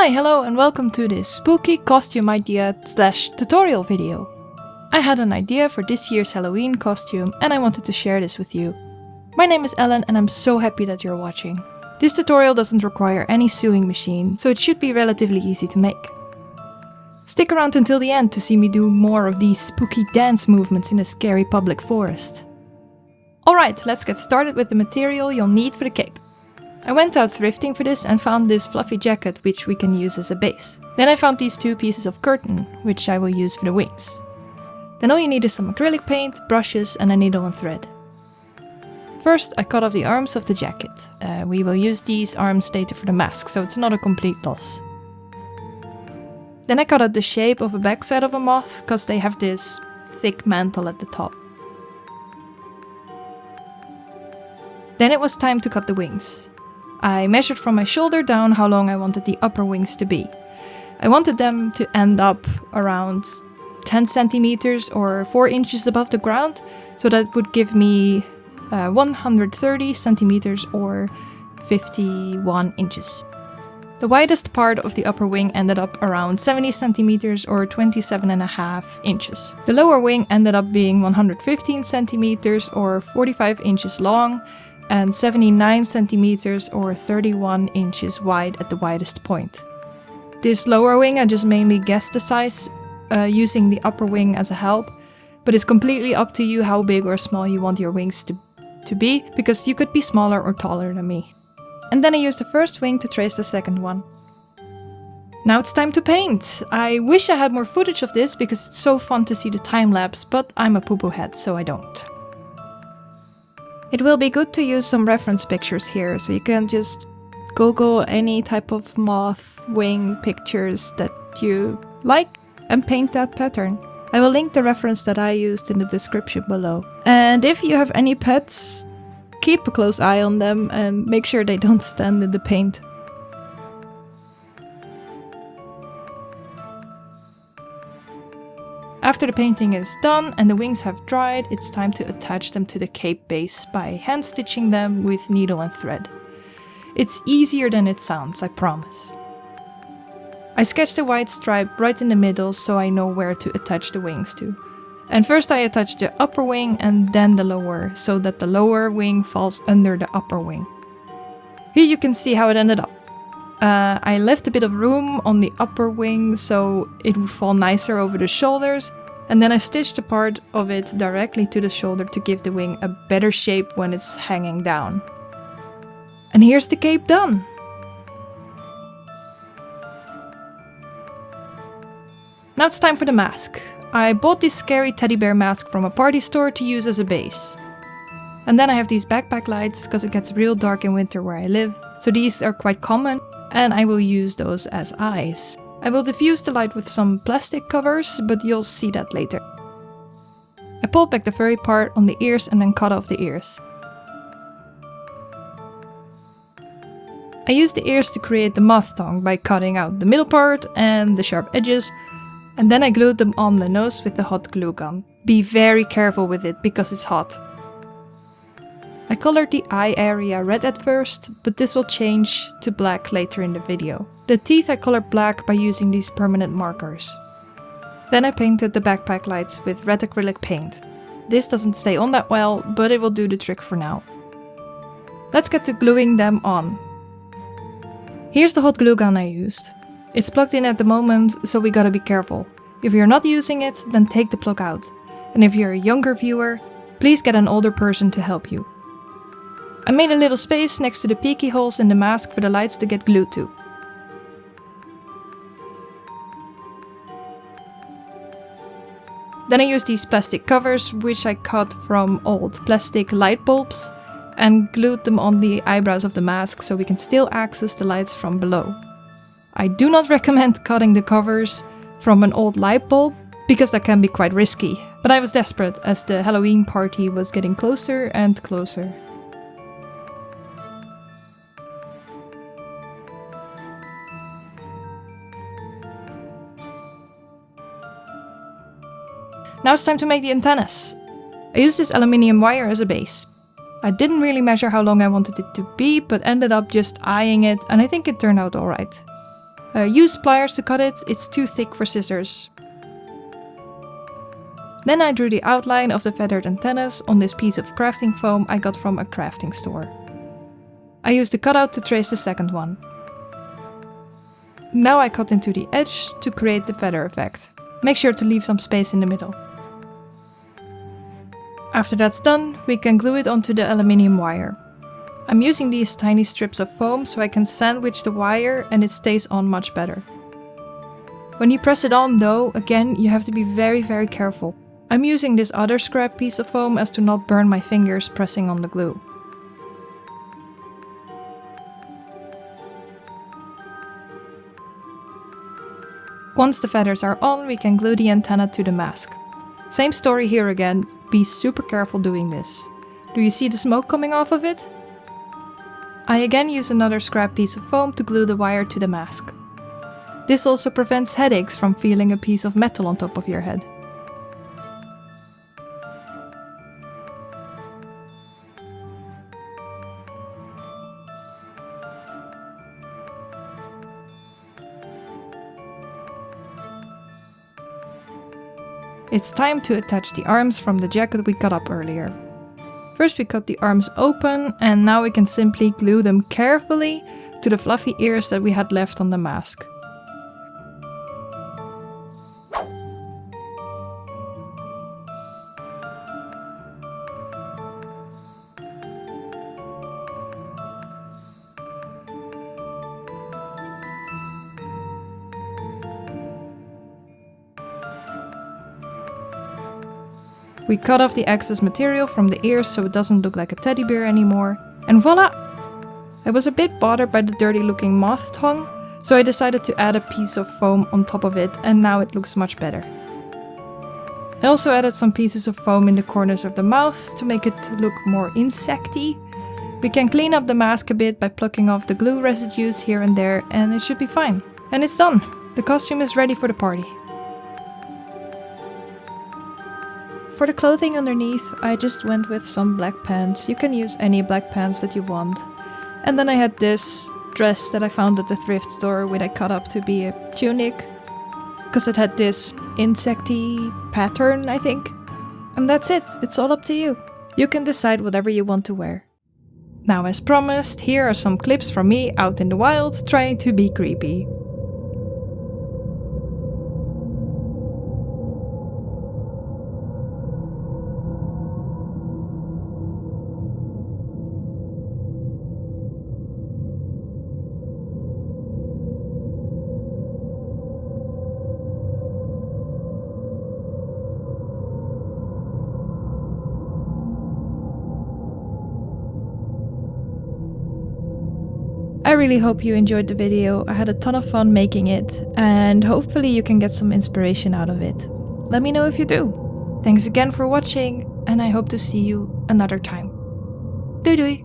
Hi, hello and welcome to this spooky costume idea / tutorial video. I had an idea for this year's Halloween costume and I wanted to share this with you. My name is Ellen and I'm so happy that you're watching. This tutorial doesn't require any sewing machine, so it should be relatively easy to make. Stick around until the end to see me do more of these spooky dance movements in a scary public forest. Alright, let's get started with the material you'll need for the cape. I went out thrifting for this and found this fluffy jacket which we can use as a base. Then I found these two pieces of curtain, which I will use for the wings. Then all you need is some acrylic paint, brushes and a needle and thread. First I cut off the arms of the jacket. We will use these arms later for the mask, so it's not a complete loss. Then I cut out the shape of a backside of a moth, cause they have this thick mantle at the top. Then it was time to cut the wings. I measured from my shoulder down how long I wanted the upper wings to be. I wanted them to end up around 10 centimeters or 4 inches above the ground, so that would give me 130 centimeters or 51 inches. The widest part of the upper wing ended up around 70 centimeters or 27.5 inches. The lower wing ended up being 115 centimeters or 45 inches long and 79 centimeters or 31 inches wide at the widest point. This lower wing I just mainly guessed the size using the upper wing as a help, but it's completely up to you how big or small you want your wings to be, because you could be smaller or taller than me. And then I used the first wing to trace the second one. Now it's time to paint! I wish I had more footage of this because it's so fun to see the time lapse, but I'm a poo-poo head, so I don't. It will be good to use some reference pictures here, so you can just Google any type of moth wing pictures that you like and paint that pattern. I will link the reference that I used in the description below. And if you have any pets, keep a close eye on them and make sure they don't stand in the paint. After the painting is done and the wings have dried, it's time to attach them to the cape base by hand stitching them with needle and thread. It's easier than it sounds, I promise. I sketched a white stripe right in the middle so I know where to attach the wings to. And first I attached the upper wing and then the lower, so that the lower wing falls under the upper wing. Here you can see how it ended up. I left a bit of room on the upper wing so it would fall nicer over the shoulders, and then I stitched a part of it directly to the shoulder to give the wing a better shape when it's hanging down. And here's the cape done! Now it's time for the mask. I bought this scary teddy bear mask from a party store to use as a base. And then I have these backpack lights because it gets real dark in winter where I live, so these are quite common and I will use those as eyes. I will diffuse the light with some plastic covers, but you'll see that later. I pulled back the furry part on the ears and then cut off the ears. I used the ears to create the moth tongue by cutting out the middle part and the sharp edges, and then I glued them on the nose with the hot glue gun. Be very careful with it because it's hot. I colored the eye area red at first, but this will change to black later in the video. The teeth I colored black by using these permanent markers. Then I painted the backpack lights with red acrylic paint. This doesn't stay on that well, but it will do the trick for now. Let's get to gluing them on. Here's the hot glue gun I used. It's plugged in at the moment, so we gotta be careful. If you're not using it, then take the plug out. And if you're a younger viewer, please get an older person to help you. I made a little space next to the peeky holes in the mask for the lights to get glued to. Then I used these plastic covers, which I cut from old plastic light bulbs, and glued them on the eyebrows of the mask so we can still access the lights from below. I do not recommend cutting the covers from an old light bulb, because that can be quite risky, but I was desperate as the Halloween party was getting closer and closer. Now it's time to make the antennas. I used this aluminium wire as a base. I didn't really measure how long I wanted it to be, but ended up just eyeing it and I think it turned out alright. Use pliers to cut it, it's too thick for scissors. Then I drew the outline of the feathered antennas on this piece of crafting foam I got from a crafting store. I used the cutout to trace the second one. Now I cut into the edge to create the feather effect. Make sure to leave some space in the middle. After that's done, we can glue it onto the aluminium wire. I'm using these tiny strips of foam so I can sandwich the wire and it stays on much better. When you press it on though, again you have to be very careful. I'm using this other scrap piece of foam as to not burn my fingers pressing on the glue. Once the feathers are on, we can glue the antenna to the mask. Same story here again, be super careful doing this. Do you see the smoke coming off of it? I again use another scrap piece of foam to glue the wire to the mask. This also prevents headaches from feeling a piece of metal on top of your head. It's time to attach the arms from the jacket we cut up earlier. First we cut the arms open and now we can simply glue them carefully to the fluffy ears that we had left on the mask. We cut off the excess material from the ears so it doesn't look like a teddy bear anymore, and voila! I was a bit bothered by the dirty looking moth tongue, so I decided to add a piece of foam on top of it and now it looks much better. I also added some pieces of foam in the corners of the mouth to make it look more insecty. We can clean up the mask a bit by plucking off the glue residues here and there and it should be fine. And it's done! The costume is ready for the party. For the clothing underneath, I just went with some black pants. You can use any black pants that you want. And then I had this dress that I found at the thrift store which I cut up to be a tunic. Because it had this insecty pattern, I think. And that's it, it's all up to you. You can decide whatever you want to wear. Now as promised, here are some clips from me out in the wild trying to be creepy. I really hope you enjoyed the video. I had a ton of fun making it and hopefully you can get some inspiration out of it. Let me know if you do. Thanks again for watching and I hope to see you another time. Doei doei!